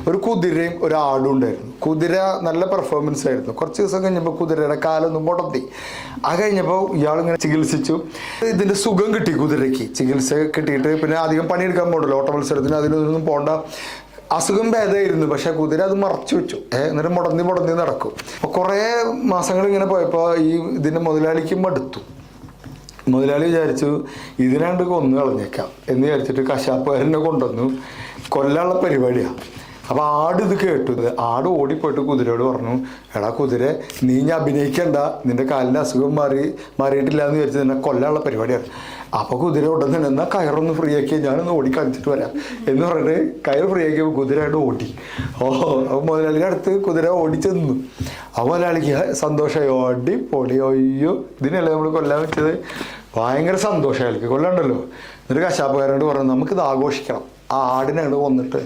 ഒരു കുതിരയും ഒരു ആടും ഉണ്ടായിരുന്നു. കുതിര നല്ല പെർഫോമൻസ് ആയിരുന്നു. കുറച്ച് ദിവസം കഴിഞ്ഞപ്പോൾ കുതിരയുടെ കാലൊന്നും മുടന്തി. അത് കഴിഞ്ഞപ്പോൾ ഇയാളിങ്ങനെ ചികിത്സിച്ചു. ഇതിൻ്റെ സുഖം കിട്ടി കുതിരയ്ക്ക്. ചികിത്സ കിട്ടിയിട്ട് പിന്നെ അധികം പണിയെടുക്കാൻ പോകണ്ടല്ലോ, ഓട്ട മത്സരത്തിന് അതിലൊന്നും പോകണ്ട. അസുഖം ഭേദമായിരുന്നു, പക്ഷെ കുതിര അത് മറച്ചു വെച്ചു. എന്നിട്ട് മുടന്തി നടക്കും. അപ്പോൾ കുറേ മാസങ്ങൾ ഇങ്ങനെ പോയപ്പോൾ ഇതിൻ്റെ മുതലാളിക്ക് മടുത്തു. മുതലാളി വിചാരിച്ചു ഇതിനാണ്ട് കൊന്നു കളഞ്ഞേക്കാം എന്ന് വിചാരിച്ചിട്ട് കശാപ്പുകാരനെ കൊണ്ടുവന്നു. കൊല്ലാനുള്ള പരിപാടിയാണ്. അപ്പോൾ ആട് ഇത് കേട്ടു. ആട് ഓടിപ്പോയിട്ട് കുതിരയോട് പറഞ്ഞു, എടാ കുതിര, നീ ഞാൻ അഭിനയിക്കണ്ട, നിന്റെ കാലിൻ്റെ അസുഖം മാറിയിട്ടില്ല എന്ന് വിചാരിച്ചു നിന്നെ കൊല്ലാനുള്ള പരിപാടിയാണ്. അപ്പോൾ കുതിര ഉടനെ എന്നാൽ കയറൊന്ന് ഫ്രീ ആക്കി ഞാനൊന്ന് ഓടി കളിച്ചിട്ട് വരാം എന്ന് പറഞ്ഞിട്ട് കയർ ഫ്രീ ആക്കിയപ്പോൾ കുതിരയായിട്ട് ഓടി. അപ്പോൾ മുതലാളിയുടെ അടുത്ത് കുതിര ഓടിച്ചെന്നു. ആ മുതലാളിക്ക് സന്തോഷമായി. ഓടി പൊളി, അയ്യോ ഇതിനല്ലേ നമ്മൾ കൊല്ലാൻ വെച്ചത്. ഭയങ്കര സന്തോഷം അയാൾക്ക്, കൊല്ലണ്ടല്ലോ. എന്നിട്ട് കശാപ്പുകാരോട് പറഞ്ഞു, നമുക്കിത് ആഘോഷിക്കണം, ആ ആടിനെ കൊന്നിട്ട്.